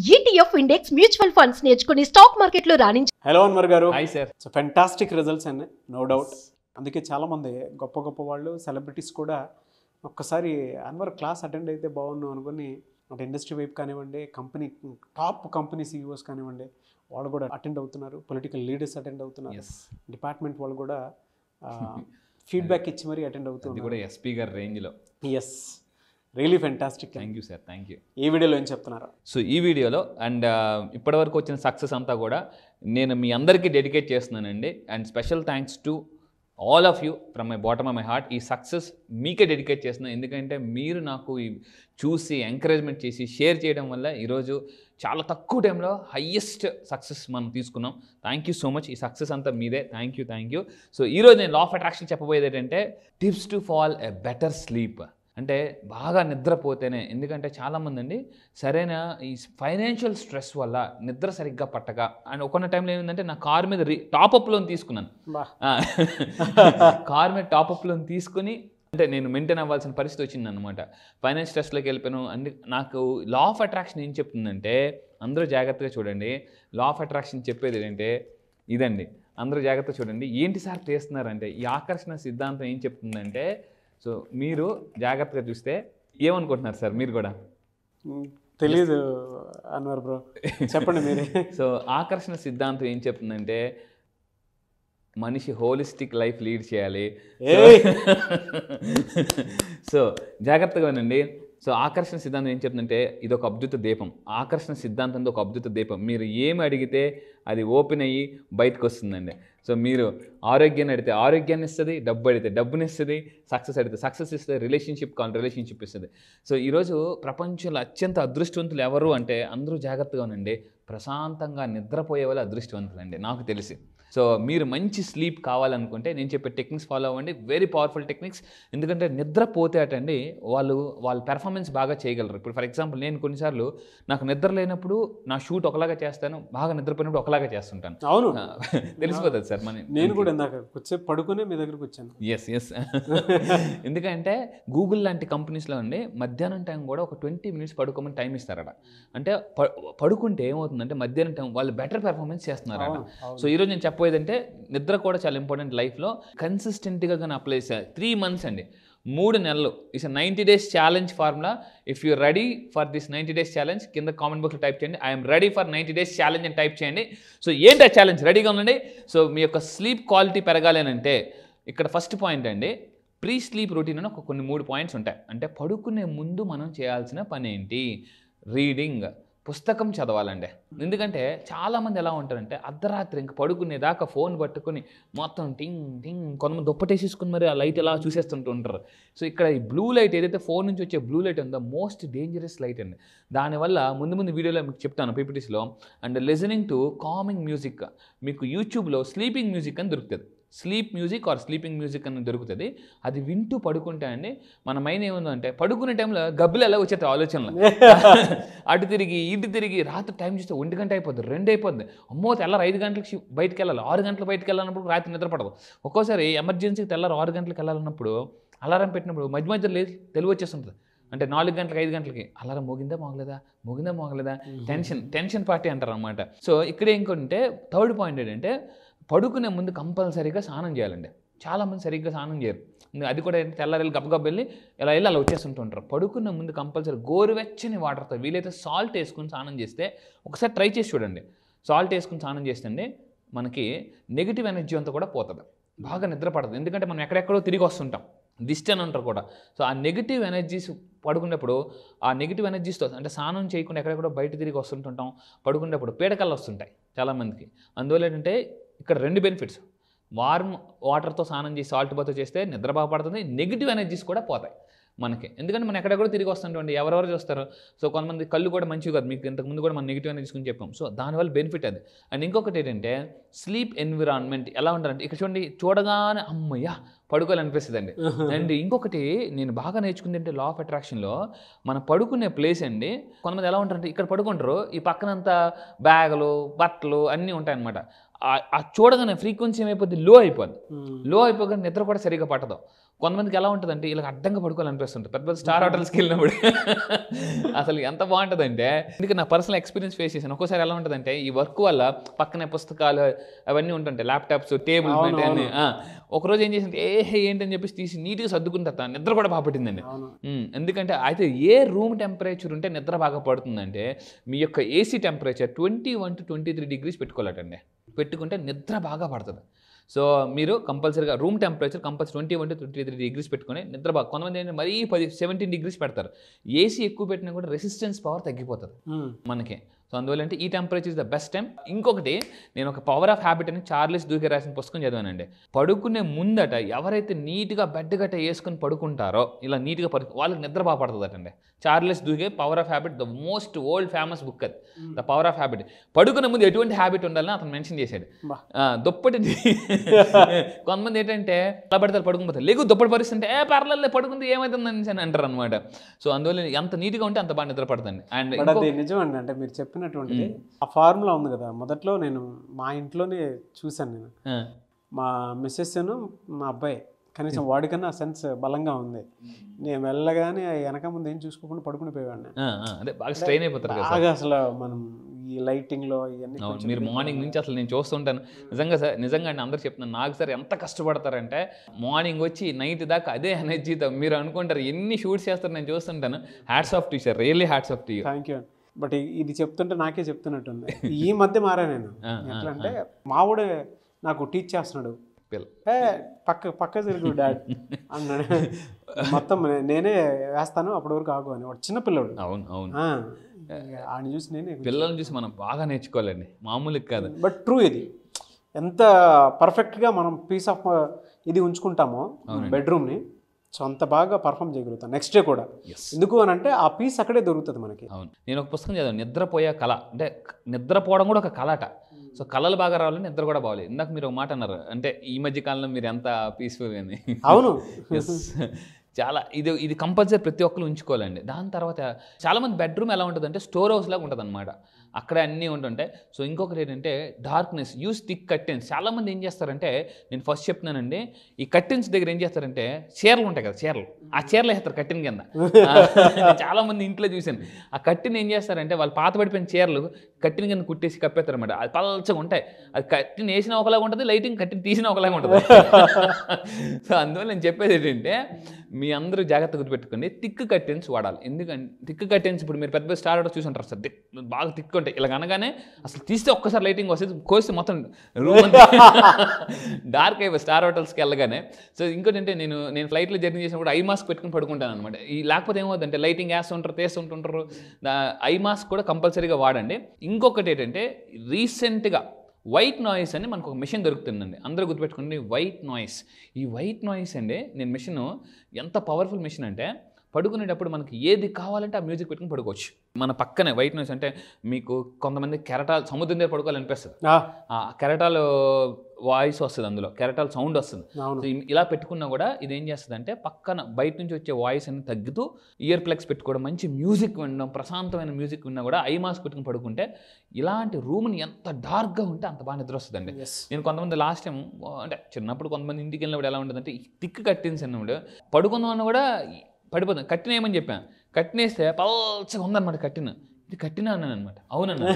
ETF index mutual funds నేర్చుకుని stock మార్కెట్లో రాణించ. Hello Anwar గారు. Hi sir. So fantastic results అండి, నో డౌట్. అందుకే చాలామంది గొప్ప గొప్ప వాళ్ళు సెలబ్రిటీస్ కూడా ఒక్కసారి అన్వర్ క్లాస్ అటెండ్ అయితే బాగున్నాం అనుకుని అంటే ఇండస్ట్రీ వైపు కానివ్వండి, టాప్ కంపెనీ సీఈఓస్ కానివ్వండి, వాళ్ళు కూడా అటెండ్ అవుతున్నారు. పొలిటికల్ లీడర్స్ అటెండ్ అవుతున్నారు. డిపార్ట్మెంట్ వాళ్ళు కూడా ఫీడ్బ్యాక్ ఇచ్చి మరీ అటెండ్ అవుతున్నారు. కూడా ఎస్పీ గారి రేంజ్లో. Yes, really fantastic. Thank you sir, thank you. ఈ వీడియోలో ఏం చెప్తున్నారు? సో ఈ వీడియోలో ఇప్పటివరకు వచ్చిన సక్సెస్ అంతా కూడా నేను మీ అందరికీ డెడికేట్ చేస్తున్నానండి. And special thanks to all of you from my bottom of my heart. ఈ సక్సెస్ మీకే డెడికేట్ చేస్తున్నాను, ఎందుకంటే మీరు నాకు చూసి ఎంకరేజ్మెంట్ చేసి షేర్ చేయడం వల్ల ఈరోజు చాలా తక్కువ టైంలో హయ్యెస్ట్ సక్సెస్ మనం తీసుకున్నాం. Thank you so much. ఈ సక్సెస్ అంతా మీదే. Thank you. సో ఈరోజు నేను లా ఆఫ్ అట్రాక్షన్ చెప్పబోయేది ఏంటంటే tips to fall a better sleep. అంటే బాగా నిద్రపోతేనే, ఎందుకంటే చాలామంది అండి సరైన ఈ ఫైనాన్షియల్ స్ట్రెస్ వల్ల నిద్ర సరిగ్గా పట్టక అండ్ ఒకన్న టైంలో ఏమైందంటే నా కార్ మీద టాప్అప్ లోన్ తీసుకున్నాను. కార్ మీద టాప్అప్ లోన్ తీసుకుని అంటే నేను మెయింటైన్ అవ్వాల్సిన పరిస్థితి వచ్చింది అనమాట. ఫైనాన్స్ స్ట్రెస్లోకి వెళ్ళిపోయాను. నాకు లా ఆఫ్ అట్రాక్షన్ ఏం చెప్తుందంటే, అందరూ జాగ్రత్తగా చూడండి. లా ఆఫ్ అట్రాక్షన్ చెప్పేది ఏంటంటే ఇదండి, అందరూ జాగ్రత్తగా చూడండి. ఏంటి సార్ చేస్తున్నారంటే, ఈ ఆకర్షణ సిద్ధాంతం ఏం చెప్తుందంటే, సో మీరు జాగ్రత్తగా చూస్తే ఏమనుకుంటున్నారు సార్ మీరు కూడా? తెలీదు అన్వర్ బ్రో, చెప్పండి మీరే. సో ఆకర్షణ సిద్ధాంతం ఏం చెప్తుందంటే మనిషి హోలిస్టిక్ లైఫ్ లీడ్ చేయాలి. సో జాగ్రత్తగా వినండి. సో ఆకర్షణ సిద్ధాంతం ఏం చెప్తుందంటే ఇది ఒక అద్భుత దీపం. ఆకర్షణ సిద్ధాంతంతో ఒక అద్భుత దీపం. మీరు ఏమి అడిగితే అది ఓపెన్ అయ్యి బయటకు వస్తుందండి. సో మీరు ఆరోగ్యాన్ని అడిగితే ఆరోగ్యాన్ని ఇస్తుంది, డబ్బు అడిగితే డబ్బుని ఇస్తుంది, సక్సెస్ అడిగితే సక్సెస్ ఇస్తుంది, రిలేషన్షిప్ ఇస్తుంది. సో ఈరోజు ప్రపంచంలో అత్యంత అదృష్టవంతులు ఎవరు అంటే అందరూ జాగ్రత్తగా ఉండండి, ప్రశాంతంగా నిద్రపోయే వాళ్ళు అదృష్టవంతులు అండి నాకు తెలిసి. సో మీరు మంచి స్లీప్ కావాలనుకుంటే నేను చెప్పే టెక్నిక్స్ ఫాలో అవ్వండి. Very powerful techniques. ఎందుకంటే నిద్రపోతే అటండి వాళ్ళ పెర్ఫార్మెన్స్ బాగా చేయగలరు. ఇప్పుడు ఫర్ ఎగ్జాంపుల్ నేను కొన్నిసార్లు నాకు నిద్ర లేనప్పుడు నా షూట్ ఒకలాగా చేస్తాను, బాగా నిద్రపోయినప్పుడు ఒకలాగా చేస్తుంటాను. అవును, తెలిసిపోతుంది సార్. నేను కూడా ఇందాక పడుకునే మీ దగ్గరకు వచ్చాను. ఎస్ ఎందుకంటే గూగుల్ లాంటి కంపెనీస్లో అండి మధ్యాహ్నం టైం కూడా ఒక 20 minutes పడుకోమని టైం ఇస్తారట. అంటే పడుకుంటే ఏమవుతుందంటే మధ్యాహ్నం టైం వాళ్ళు బెటర్ పెర్ఫార్మెన్స్ చేస్తున్నారట. సో ఈరోజు నేను చెప్పేదంటే నిద్ర కూడా చాలా ఇంపార్టెంట్ లైఫ్లో. కన్సిస్టెంట్గా కానీ అప్లై చేయాలి. 3 months అండి, 3 నెలలు. It's 90 days challenge formula. If you ready for this 90 days challenge కింద కామెంట్ బాక్స్లో టైప్ చేయండి, I'm ready for 90 days challenge అని టైప్ చేయండి. సో ఏంటి ఆ ఛాలెంజ్? రెడీగా ఉండండి. సో మీ యొక్క స్లీప్ క్వాలిటీ పెరగాలి అని అంటే ఇక్కడ ఫస్ట్ పాయింట్ అండి, ప్రీ స్లీప్ రొటీన్ అని కొన్ని 3 points ఉంటాయి. అంటే పడుకునే ముందు మనం చేయాల్సిన పని ఏంటి? రీడింగ్, పుస్తకం చదవాలండి. ఎందుకంటే చాలామంది ఎలా ఉంటారంటే అర్ధరాత్రి ఇంక పడుకునేదాకా ఫోన్ పట్టుకుని మొత్తం టింగ్ టింగ్, కొంతమంది దుప్పటేసేసుకుని మరి ఆ లైట్ ఎలా చూసేస్తుంటూ ఉంటారు. సో ఇక్కడ ఈ బ్లూ లైట్ ఏదైతే ఫోన్ నుంచి వచ్చే బ్లూ లైట్ ఉందో మోస్ట్ డేంజరస్ లైట్ అండి. దానివల్ల ముందు వీడియోలో మీకు చెప్తాను పీపీటీస్లో. And listening to calming music, మీకు యూట్యూబ్లో స్లీపింగ్ మ్యూజిక్ అని దొరుకుతుంది. Sleep music or sleeping music అని దొరుకుతుంది. అది వింటూ పడుకుంటే అండి మన మైండ్ ఏముందంటే పడుకునే టైంలో గబ్బులు ఎలా వచ్చేది ఆలోచనలు, అటు తిరిగి ఇటు తిరిగి రాత్రి టైం చూస్తే 1 గంట అయిపోద్ది, 2 అయిపోద్ది. అమ్మో తెల్లారు 5 గంటలకు బయటకు వెళ్ళాలి, 6 గంటలకు బయటకు వెళ్ళాలన్నప్పుడు రాత్రి నిద్రపడదు. ఒక్కోసారి ఎమర్జెన్సీకి తెల్లారు 6 గంటలకు వెళ్ళాలన్నప్పుడు అలారం పెట్టినప్పుడు మధ్య లేదు తెలివి వచ్చేస్తుంటుంది. అంటే 4 గంటలకు 5 గంటలకి అలారం మోగిందా మోగలేదా టెన్షన్ పార్టీ అంటారు అనమాట. సో ఇక్కడ ఇంకొంటే థర్డ్ పాయింట్ ఏంటంటే పడుకునే ముందు కంపల్సరీగా స్నానం చేయాలండి. చాలామంది సరిగ్గా స్నానం చేయరు. అది కూడా తెల్లారి గబగబ వెళ్ళి అలా వచ్చేస్తుంటుంటారు. పడుకునే ముందు కంపల్సరీ గోరువెచ్చని వాటర్తో వీలైతే సాల్ట్ వేసుకుని స్నానం చేస్తే ఒకసారి ట్రై చేసి చూడండి. సాల్ట్ వేసుకుని స్నానం చేస్తే మనకి నెగిటివ్ ఎనర్జీ అంతా కూడా పోతుంది, బాగా నిద్ర పడదు. ఎందుకంటే మనం ఎక్కడెక్కడో తిరిగి వస్తుంటాం, దిష్టి అని అంటారు కూడా. సో ఆ నెగిటివ్ ఎనర్జీస్ పడుకునేప్పుడు ఆ నెగిటివ్ ఎనర్జీస్తో అంటే స్నానం చేయకుండా ఎక్కడెక్కడో బయట తిరిగి వస్తుంటుంటాం. పడుకునేప్పుడు పీడకలు వస్తుంటాయి చాలామందికి. అందువల్ల ఏంటంటే ఇక్కడ 2 బెనిఫిట్స్. వార్మ్ వాటర్తో స్నానం చేసి సాల్ట్ బాత్తో చేస్తే నిద్ర బాగా పడుతుంది, నెగిటివ్ ఎనర్జీస్ కూడా పోతాయి మనకి. ఎందుకంటే మనం ఎక్కడెక్కడ తిరిగి వస్తుంటామండి, ఎవరెవరు చూస్తారు. సో కొంతమంది కళ్ళు కూడా మంచివి కాదు, మీకు ఇంతకుముందు కూడా మనం నెగిటివ్ ఎనర్జీస్ గురించి చెప్పాం. సో దానివల్ల బెనిఫిట్ అది. అండ్ ఇంకొకటి ఏంటంటే స్లీప్ ఎన్విరాన్మెంట్ ఎలా ఉండాలంటే ఇక్కడ చూడండి, చూడగానే అమ్మయ్య పడుకోవాలనిపిస్తుంది అండి. అండ్ ఇంకొకటి నేను బాగా నేర్చుకుంది అంటే లా ఆఫ్ అట్రాక్షన్లో మనం పడుకునే ప్లేస్ అండి. కొంతమంది ఎలా ఉంటారంటే ఇక్కడ పడుకుంటారు, ఈ పక్కనంతా బ్యాగులు బట్టలు అన్నీ ఉంటాయన్నమాట. ఆ చూడగానే ఫ్రీక్వెన్సీ ఏమైపోద్ది, లో అయిపోద్ది. లో అయిపోగానే నిద్ర కూడా సరిగ్గా పట్టదు. కొంతమందికి ఎలా ఉంటుందంటే ఇలా అడ్డంగా పడుకోవాలనిపిస్తుంటుంది పెద్ద పెద్ద స్టార్ హోటల్స్కి వెళ్ళినప్పుడు. అసలు ఎంత బాగుంటుందంటే, ఎందుకంటే నా పర్సనల్ ఎక్స్పీరియన్స్ ఫేస్ చేశాను. ఒక్కోసారి ఎలా ఉంటుందంటే ఈ వర్క్ వల్ల పక్కనే పుస్తకాలు అవన్నీ ఉంటుంటాయి, ల్యాప్టాప్స్, టేబుల్ అని. ఒకరోజు ఏం చేసింది, ఏంటని చెప్పేసి తీసి నీట్గా సర్దుకున్న తర్వాత నిద్ర కూడా బాగా పట్టిందండి. ఎందుకంటే అయితే ఏ రూమ్ టెంపరేచర్ ఉంటే నిద్ర బాగా పడుతుందంటే మీ యొక్క ఏసీ టెంపరేచర్ 21 to 23 degrees పెట్టుకోవాలటండి. పెట్టుకుంటే నిద్ర బాగా పడుతుంది. సో మీరు కంపల్సరీగా room temperature compulsory 21 to 23 degrees పెట్టుకొని నిద్ర బాగా. కొంతమంది ఏంటంటే మరీ 17 degrees పెడతారు. ఏసీ ఎక్కువ పెట్టినా కూడా రెసిస్టెన్స్ పవర్ తగ్గిపోతుంది మనకి. సో అందువల్ల అంటే ఈ temperature is the best time. ఇంకొకటి, నేను ఒక పవర్ ఆఫ్ హ్యాబిట్ అని చార్లెస్ డూకే రాసిన పుస్తకం చదివానండి. పడుకునే ముందట ఎవరైతే నీట్గా బెడ్ గట్ట వేసుకుని పడుకుంటారో, ఇలా నీట్గా వాళ్ళకి నిద్ర బాగా పడుతుందటండి. Charles Duhigg power of habit, the most old famous book అది, ద పవర్ ఆఫ్ హ్యాబిట్. పడుకునే ముందు ఎటువంటి హ్యాబిట్ ఉండాలని అతను మెన్షన్ చేశాడు. దుప్పటి కొంతమంది ఏంటంటే అలా పడితే పడుకుపోతారు, లేకు దుప్పటి పరిస్థితి పర్లేదు పడుకుంది ఏమైతుందని అని అంటారు అనమాట. సో అందువల్ల ఎంత నీట్గా ఉంటే అంత బాగా నిద్ర పడుతుంది. అండ్ అది నిజమండి. అంటే మీరు చెప్పినటువంటిది ఆ ఫార్ములా ఉంది కదా, మొదట్లో నేను మా ఇంట్లోనే చూశాను. నేను మా మిస్సెస్ను మా అబ్బాయి కనీసం వాడికన్నా సెన్స్ బలంగా ఉంది. నేను వెళ్ళగానే వెనక ముందు ఏం చూసుకోకుండా పడుకుని పోయేవాడిని. అదే బాగా స్ట్రెయిన్ అయిపోతారు బాగా. అసలు మనం ఈ లైటింగ్లో ఇవన్నీ మీరు మార్నింగ్ నుంచి అసలు నేను చూస్తుంటాను. నిజంగా సార్, నిజంగా అండి అందరూ చెప్తున్నాను, నాకు సార్ ఎంత కష్టపడతారంటే మార్నింగ్ వచ్చి నైట్ దాకా అదే ఎనర్జీతో. మీరు అనుకుంటారు ఎన్ని షూట్స్ చేస్తారు, నేను చూస్తుంటాను. Hats off to sir, really hats off to you. Thank you. But ఇది చెప్తుంటే నాకే చెప్తున్నట్టుంది. ఈ మధ్య మారా నేను. ఎట్లా అంటే మావుడే నాకు టీచ్ చేస్తున్నాడు, పక్క తిరుగు డాడ్ అన్నాడు. మొత్తం నేనే వేస్తాను, అప్పటి వరకు ఆగు అని. వాడు చిన్నపిల్లడు. అవును అవును. ఆయన చూసి నేనే, పిల్లల్ని చూసి మనం బాగా నేర్చుకోవాలండి, మామూలుగా కాదు. బట్ ట్రూ ఇది. ఎంత పర్ఫెక్ట్గా మనం పీస్ ఆఫ్ ఇది ఉంచుకుంటామో బెడ్రూమ్ని, సో అంత బాగా పర్ఫామ్ చేయగలుగుతాం నెక్స్ట్ డే కూడా. ఎందుకు అని అంటే ఆ పీస్ అక్కడే దొరుకుతుంది మనకి. అవును. నేను ఒక పుస్తకం చదివాను, నిద్రపోయే కళ. అంటే నిద్రపోవడం కూడా ఒక కళట. సో కళలు బాగా రావాలి, నిద్ర కూడా బావాలి. ఇందాక మీరు ఒక మాట అన్నారు, అంటే ఈ మధ్య కాలంలో మీరు ఎంత పీస్ఫుల్గా అని. అవును. చాలా ఇది కంపల్సరీ ప్రతి ఒక్కరు ఉంచుకోవాలండి. దాని తర్వాత చాలామంది బెడ్రూమ్ ఎలా ఉంటుందంటే స్టోర్ హౌస్ లాగా ఉంటుంది అనమాట. అక్కడే అన్నీ ఉంటుంటాయి. సో ఇంకొకటి ఏంటంటే డార్క్నెస్, యూస్ థిక్ కర్టెన్స్. చాలామంది ఏం చేస్తారంటే, నేను ఫస్ట్ చెప్తున్నానండి, ఈ కర్టెన్స్ దగ్గర ఏం చేస్తారంటే చీరలు ఉంటాయి కదా, చీరలు, ఆ చీరలు వేస్తారు కర్టెన్ కింద. చాలామంది ఇంట్లో చూశాను. ఆ కర్టెన్ ఏం చేస్తారంటే వాళ్ళు పాత పడిపోయిన చీరలు కర్టెన్ కింద కుట్టేసి కప్పేస్తారు అనమాట. అది పలచగా ఉంటాయి. అది కర్టెన్ వేసిన ఒకలాగా ఉంటుంది, లైటింగ్ కర్టెన్ తీసిన ఒకలాగా ఉంటుంది. సో అందువల్ల నేను చెప్పేది ఏంటంటే, మీ అందరూ జాగ్రత్త గుర్తుపెట్టుకోండి, థిక్ కర్టెన్స్ వాడాలి. ఎందుకంటే థిక్ కర్టెన్స్ ఇప్పుడు మీరు పెద్ద స్టార్ హోటల్స్ చూసి ఉంటారు సార్, బాగా థిక్ ఉంటాయి. ఇలా అనగానే అసలు తీస్తే ఒక్కసారి లైటింగ్ వస్తుంది, కోస్తే మొత్తం రూమ్ అంతా డార్క్ అయిపోయి స్టార్ హోటల్స్కి వెళ్ళగానే. సో ఇంకోటి అంటే నేను ఫ్లైట్లో జర్నీ చేసినప్పుడు ఐ మాస్క్ పెట్టుకుని పడుకుంటాను అనమాట. లేకపోతే ఏమవుతుందంటే లైటింగ్ వేస్తుంటారు, తీస్తుంటుంటారు. ఐ మాస్క్ కూడా కంపల్సరీగా వాడండి. ఇంకొకటి ఏంటంటే రీసెంట్గా వైట్ నాయిస్ అని మనకు ఒక మిషన్ దొరుకుతుందండి. అందరూ గుర్తుపెట్టుకోండి, వైట్ నాయిస్. ఈ వైట్ నాయిస్ అండి, నేను మిషన్ ఎంత పవర్ఫుల్ మిషన్ అంటే, పడుకునేటప్పుడు మనకి ఏది కావాలంటే ఆ మ్యూజిక్ పెట్టుకుని పడుకోవచ్చు. మన పక్కనే వైట్ నాయిస్ అంటే మీకు కొంతమంది కెరటాలు సముద్రం దగ్గర పడుకోవాలనిపిస్తుంది. ఆ కెరటాలు వాయిస్ వస్తుంది, అందులో కెరటాల సౌండ్ వస్తుంది. సో ఇలా పెట్టుకున్నా కూడా ఇది ఏం చేస్తుంది అంటే పక్కన బయట నుంచి వచ్చే వాయిస్ అని తగ్గుతూ ఇయర్ ప్లగ్స్ పెట్టుకోవడం, మంచి మ్యూజిక్ వినడం, ప్రశాంతమైన మ్యూజిక్ విన్నా కూడా ఐ మాస్క్ పెట్టుకుని పడుకుంటే ఇలాంటి రూమ్ని ఎంత డార్క్గా ఉంటే అంత బాగా నిద్ర వస్తుందండి. నేను కొంతమంది లాస్ట్ టైం అంటే చిన్నప్పుడు కొంతమంది ఇంటికి వెళ్ళినప్పుడు ఎలా ఉంటుందంటే థిక్ కర్టెన్స్ అన్నప్పుడు పడుకుందామన్నా కూడా పడిపోతుంది. కట్టిన ఏమని చెప్పాను, కట్టినేస్తే పల్చగా ఉందన్నమాట కట్టిన. ఇది కట్టినా అన్నాను అనమాట. అవునన్నా.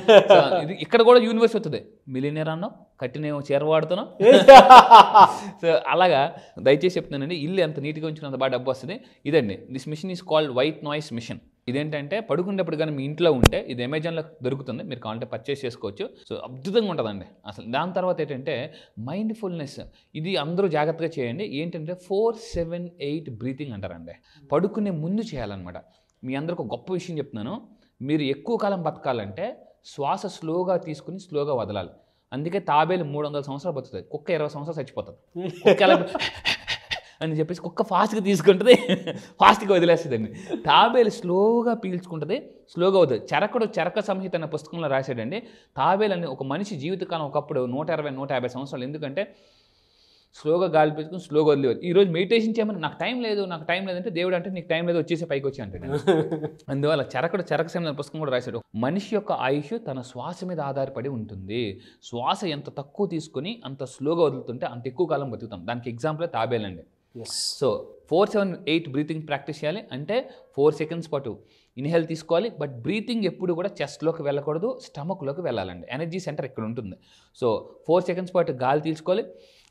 ఇది ఇక్కడ కూడా యూనివర్స్ వస్తుంది, మిలియనర్ అన్నావు, కట్టినేమో చీర వాడుతున్నావు. సో అలాగా దయచేసి చెప్తున్నానండి, ఇల్లు ఎంత నీట్గా ఉంచుకున్నంత బాగా డబ్బు వస్తుంది. ఇదండి, this machine is called white noise machine. ఇదేంటంటే పడుకునేటప్పుడు కానీ మీ ఇంట్లో ఉంటే ఇది అమెజాన్లో దొరుకుతుంది, మీరు కావాలంటే పర్చేస్ చేసుకోవచ్చు. సో అద్భుతంగా ఉంటుందండి అసలు. దాని తర్వాత ఏంటంటే మైండ్ఫుల్నెస్, ఇది అందరూ జాగ్రత్తగా చేయండి. ఏంటంటే 4-7-8 బ్రీతింగ్ అంటారండి. పడుకునే ముందు చేయాలన్నమాట. మీ అందరికి ఒక గొప్ప విషయం చెప్తున్నాను, మీరు ఎక్కువ కాలం బతకాలంటే శ్వాస స్లోగా తీసుకుని స్లోగా వదలాలి. అందుకే తాబేలు 300 సంవత్సరాలు బతుకుతుంది, కుక్క 20 సంవత్సరాలు చచ్చిపోతుంది. కుక్క ఎలా అని చెప్పేసి కుక్క ఫాస్ట్గా తీసుకుంటుంది, ఫాస్ట్గా వదిలేస్తుందండి. తాబేలు స్లోగా పీల్చుకుంటుంది, స్లోగా వద్దు. చరక సంహిత అనే పుస్తకంలో రాశాడండి, తాబేలు అని ఒక మనిషి జీవితకాలం ఒకప్పుడు 120-150 సంవత్సరాలు. ఎందుకంటే స్లోగా గాలి పీల్చుకుని స్లోగా వదిలేవారు. ఈరోజు మెడిటేషన్ చేయమని నాకు టైం లేదు అంటే దేవుడు అంటే నీకు టైం లేదు వచ్చేసి పైకి వచ్చి అంటే. అందువల్ల చరక సంహిత పుస్తకం కూడా రాశాడు, మనిషి యొక్క ఆయుష్ తన శ్వాస మీద ఆధారపడి ఉంటుంది. శ్వాస ఎంత తక్కువ తీసుకొని అంత స్లోగా వదులుతుంటే అంత ఎక్కువ కాలం బతుకుతాం. దానికి ఎగ్జాంపుల్ తాబేలండి. సో 4-7-8 బ్రీతింగ్ ప్రాక్టీస్ చేయాలి. అంటే 4 సెకండ్స్ పాటు ఇన్హేల్ తీసుకోవాలి, బట్ బ్రీతింగ్ ఎప్పుడు కూడా చెస్ట్లోకి వెళ్ళకూడదు, స్టమక్లోకి వెళ్ళాలండి. ఎనర్జీ సెంటర్ ఇక్కడ ఉంటుంది. సో 4 సెకండ్స్ పాటు గాలి తీసుకోవాలి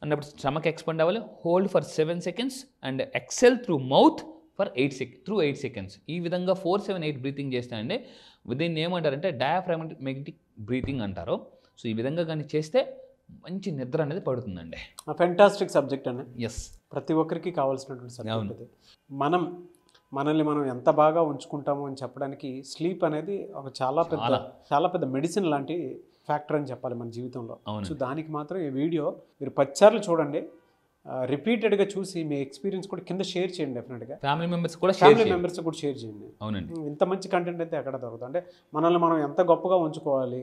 అన్నప్పుడు స్టమక్ ఎక్స్పాండ్ అవ్వాలి, hold for 7 seconds and exhale through mouth for 8 seconds. ఈ విధంగా 4-7-8 బ్రీతింగ్ చేస్తానండి. దీన్ని ఏమంటారంటే డయాఫ్రాగమాటిక్ బ్రీతింగ్ అంటారు. సో ఈ విధంగా కానీ చేస్తే మంచి నిద్ర అనేది పడుతుందండి. ఫెంటాస్టిక్ సబ్జెక్ట్ అండి. ఎస్, ప్రతి ఒక్కరికి కావాల్సినటువంటి సబ్జెక్ట్ ఇది. మనల్ని మనం ఎంత బాగా ఉంచుకుంటామో అని చెప్పడానికి స్లీప్ అనేది ఒక చాలా పెద్ద మెడిసిన్ లాంటి ఫ్యాక్టర్ అని చెప్పాలి మన జీవితంలో. సో దానికి మాత్రం ఈ వీడియో మీరు 10 సార్లు చూడండి, రిపీటెడ్గా చూసి మీ ఎక్స్పీరియన్స్ కూడా కింద షేర్ చేయండి. డెఫినెట్గా ఫ్యామిలీ మెంబర్స్ కూడా షేర్ చేయండి. అవునండి, ఇంత మంచి కంటెంట్ అయితే ఎక్కడ దొరుకుతుంది. అంటే మనల్ని మనం ఎంత గొప్పగా ఉంచుకోవాలి,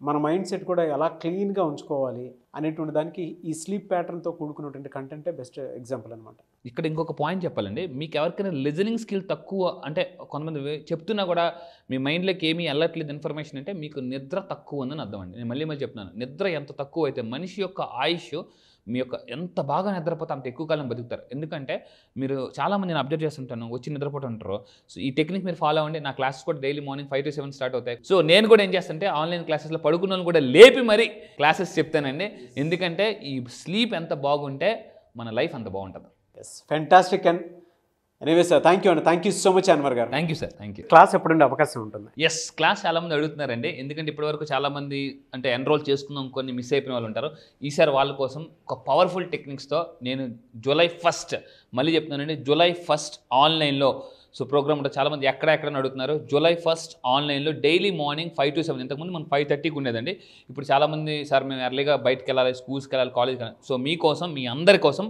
మన మైండ్ సెట్ కూడా ఎలా క్లీన్గా ఉంచుకోవాలి అనేటువంటి దానికి ఈ స్లీప్ ప్యాటర్న్తో కూడుకున్నటువంటి కంటెంటే బెస్ట్ ఎగ్జాంపుల్ అనమాట. ఇక్కడ ఇంకొక పాయింట్ చెప్పాలండి, మీకు ఎవరికైనా లిజనింగ్ స్కిల్ తక్కువ అంటే కొంతమంది చెప్తున్నా కూడా మీ మైండ్లోకి ఏమీ వెళ్ళట్లేదు ఇన్ఫర్మేషన్ అంటే మీకు నిద్ర తక్కువ ఉందని అర్థం అండి. నేను మళ్ళీ చెప్తున్నాను, నిద్ర ఎంత తక్కువ అయితే మనిషి యొక్క ఆయుష్ మీ యొక్క ఎంత బాగా నిద్రపోతే అంత ఎక్కువ కాలం బతుకుతారు. ఎందుకంటే మీరు చాలామంది నేను అబ్జర్వ్ చేస్తుంటాను, వచ్చి నిద్రపోతూ ఉంటారు. సో ఈ టెక్నిక్ మీరు ఫాలో అవ్వండి. నా క్లాసెస్ కూడా డైలీ మార్నింగ్ 5-7 స్టార్ట్ అవుతాయి. సో నేను కూడా ఏం చేస్తానంటే ఆన్లైన్ క్లాసెస్లో పడుకున్న వాళ్ళు కూడా లేపి మరీ క్లాసెస్ చెప్తానండి. ఎందుకంటే ఈ స్లీప్ ఎంత బాగుంటే మన లైఫ్ అంత బాగుంటుంది. Fantastic and anyway sir, thank you అండి. Thank you so much Anwar garu. Thank you sir, thank you. Class ఎప్పుడుండే అవకాశం ఉంటుంది? ఎస్, క్లాస్ చాలామంది అడుగుతున్నారండి. ఎందుకంటే ఇప్పటివరకు చాలామంది అంటే ఎన్రోల్ చేసుకుందాం కొన్ని మిస్ అయిపోయిన వాళ్ళు ఉంటారు. ఈసారి వాళ్ళ కోసం ఒక పవర్ఫుల్ టెక్నిక్స్తో నేను July 1st మళ్ళీ చెప్తున్నానండి, July 1st ఆన్లైన్లో సో ప్రోగ్రామ్ ఉంటుంది. చాలామంది ఎక్కడ అడుగుతున్నారు. July 1st ఆన్లైన్లో డైలీ మార్నింగ్ 5-7. ఇంతకుముందు మనం 5:30కి ఉండేదండి. ఇప్పుడు చాలామంది సార్ మేము ఎర్లీగా బయటకు వెళ్ళాలి, స్కూల్స్కి వెళ్ళాలి, కాలేజ్కి వెళ్ళాలి. సో మీకోసం మీ అందరి కోసం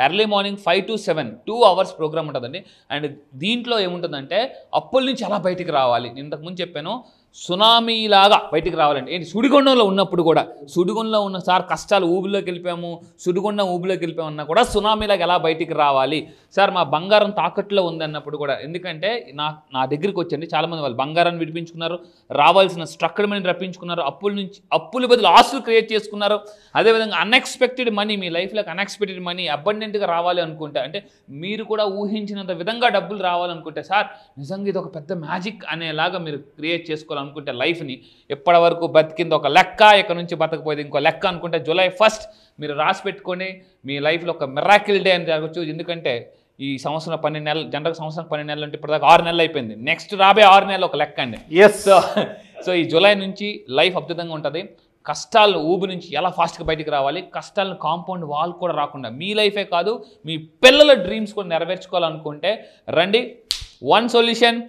ఎర్లీ మార్నింగ్ 5-7 2 hours ప్రోగ్రామ్ ఉంటుందండి. అండ్ దీంట్లో ఏముంటుందంటే అప్పుల నుంచి ఎలా బయటికి రావాలి. నేను ఇంతకుముందు చెప్పాను, సునామీలాగా బయటికి రావాలండి. ఏంటి, సుడిగుండంలో ఉన్నప్పుడు కూడా సుడిగుండంలో ఉన్న సార్ కష్టాలు ఊబిలోకి వెళ్ళిపోయాము, సుడిగుండం ఊబిలోకి వెళ్ళిపోయామన్నా కూడా సునామీలాగా ఎలా బయటికి రావాలి సార్, మా బంగారం తాకట్లో ఉందన్నప్పుడు కూడా. ఎందుకంటే నా దగ్గరికి వచ్చండి చాలామంది వాళ్ళు బంగారాన్ని విడిపించుకున్నారు, రావాల్సిన స్ట్రక్చర్ మనీ రప్పించుకున్నారు, అప్పుల బదులు ఆస్తులు క్రియేట్ చేసుకున్నారు. అదేవిధంగా అన్ఎక్స్పెక్టెడ్ మనీ, మీ లైఫ్లోకి అన్ఎక్స్పెక్టెడ్ మనీ అబండెంట్గా రావాలి అనుకుంటే, అంటే మీరు కూడా ఊహించినంత విధంగా డబ్బులు రావాలనుకుంటే సార్ నిజంగా ఇది ఒక పెద్ద మ్యాజిక్ అనేలాగా మీరు క్రియేట్ చేసుకోవాలి అనుకుంటే లైఫ్ని ఎప్పటి వరకు బతికింది ఒక లెక్క, ఇక్కడ నుంచి బతకపోయేది ఇంకో లెక్క అనుకుంటే July 1st మీరు రాసి పెట్టుకొని మీ లైఫ్లో ఒక మిరాకిల్ డే అని జరగచ్చు. ఎందుకంటే ఈ సంవత్సరం 12 నెలలు, జనరల్ సంవత్సరం 12 నెలలు అంటే ఇప్పటిదాకా 6 నెలలు అయిపోయింది. నెక్స్ట్ రాబోయే 6 నెలలు ఒక లెక్క అండి. సో ఈ జూలై నుంచి లైఫ్ అద్భుతంగా ఉంటుంది. కష్టాలు ఊబి నుంచి ఎలా ఫాస్ట్గా బయటికి రావాలి, కష్టాలను కాంపౌండ్ వాల్ కూడా రాకుండా మీ లైఫే కాదు మీ పిల్లల డ్రీమ్స్ కూడా నెరవేర్చుకోవాలనుకుంటే రండి. One solution,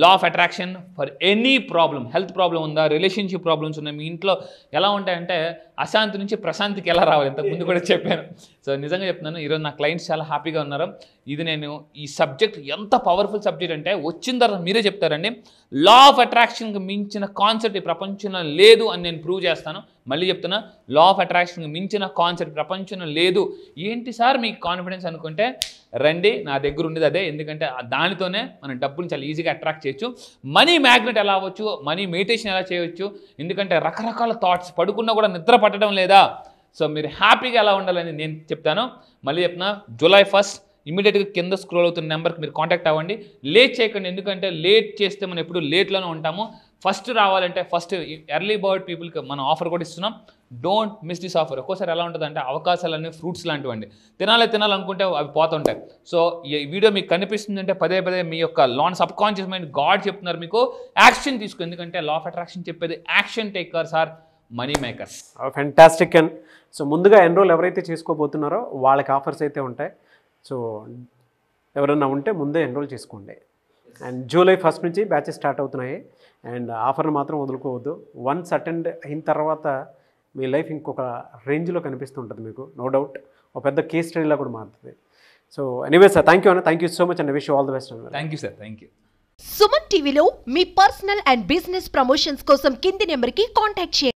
law of attraction for any problem. Health problem ఉందా, రిలేషన్షిప్ ప్రాబ్లమ్స్ ఉన్నాయి, మీ ఇంట్లో ఎలా ఉంటాయంటే అశాంతి నుంచి ప్రశాంతికి ఎలా రావాలి, ఇంతకుముందు కూడా చెప్పాను. సో నిజంగా చెప్తున్నాను, ఈరోజు నా క్లయింట్స్ చాలా హ్యాపీగా ఉన్నారు. ఇది నేను ఈ సబ్జెక్ట్ ఎంత పవర్ఫుల్ సబ్జెక్ట్ అంటే వచ్చిన తర్వాత మీరే చెప్తారండి, లా ఆఫ్ అట్రాక్షన్కి మించిన కాన్సెప్ట్ ఈ ప్రపంచంలో లేదు అని నేను ప్రూవ్ చేస్తాను. మళ్ళీ చెప్తున్నా, లా ఆఫ్ అట్రాక్షన్కి మించిన కాన్సెప్ట్ ప్రపంచంలో లేదు. ఏంటి సార్ మీకు కాన్ఫిడెన్స్ అనుకుంటే రండి, నా దగ్గర ఉండేది అదే. ఎందుకంటే దానితోనే మనం డబ్బుని చాలా ఈజీగా అట్రాక్ట్ చేయొచ్చు. మనీ మ్యాగ్నెట్ ఎలా అవ్వచ్చు, మనీ మెడిటేషన్ ఎలా చేయవచ్చు. ఎందుకంటే రకరకాల థాట్స్, పడుకున్నా కూడా నిద్ర పట్టడం లేదా. సో మీరు హ్యాపీగా ఎలా ఉండాలని నేను చెప్తాను. మళ్ళీ చెప్తున్నా, July 1st ఇమీడియట్గా కింద స్క్రోల్ అవుతున్న నెంబర్కి మీరు కాంటాక్ట్ అవ్వండి. లేట్ చేయకండి, ఎందుకంటే లేట్ చేస్తే మనం ఎప్పుడు లేట్లోనే ఉంటాము. ఫస్ట్ రావాలంటే ఫస్ట్ ఎర్లీ బర్డ్ పీపుల్కి మనం ఆఫర్ కూడా ఇస్తున్నాం. Don't miss this offer. ఒక్కోసారి ఎలా ఉంటుందంటే అవకాశాలన్నీ ఫ్రూట్స్ లాంటివండి, తినాలనుకుంటే అవి పోతుంటాయి. సో ఈ వీడియో మీకు కనిపిస్తుందంటే పదే మీ యొక్క సబ్ కాన్షియస్ మైండ్ గాడ్ చెప్తున్నారు మీకు యాక్షన్ తీసుకో. ఎందుకంటే లా ఆఫ్ అట్రాక్షన్ చెప్పేది action takers are money makers. Fantastic. And so ముందుగా ఎన్రోల్ ఎవరైతే చేసుకోబోతున్నారో వాళ్ళకి ఆఫర్స్ అయితే ఉంటాయి. సో ఎవరన్నా ఉంటే ముందే ఎన్రోల్ చేసుకోండి. అండ్ July 1st నుంచి బ్యాచెస్ స్టార్ట్ అవుతున్నాయి. అండ్ ఆఫర్ని మాత్రం వదులుకోవద్దు. వన్స్ అటెండ్ అయిన తర్వాత మీ లైఫ్ ఇంకొక రేంజ్లో కనిపిస్తుంటుంది మీకు, నో డౌట్. ఒక పెద్ద కేస్ స్టడీలా కూడా మారుతుంది. So anyway sir, thank you అన్న, thank you so much and wish all the best అన్న. Thank you sir, thank you. Suman టీవీలో మీ పర్సనల్ అండ్ బిజినెస్ ప్రమోషన్స్ కోసం కింది నెంబర్కి కాంటాక్ట్ చేయండి.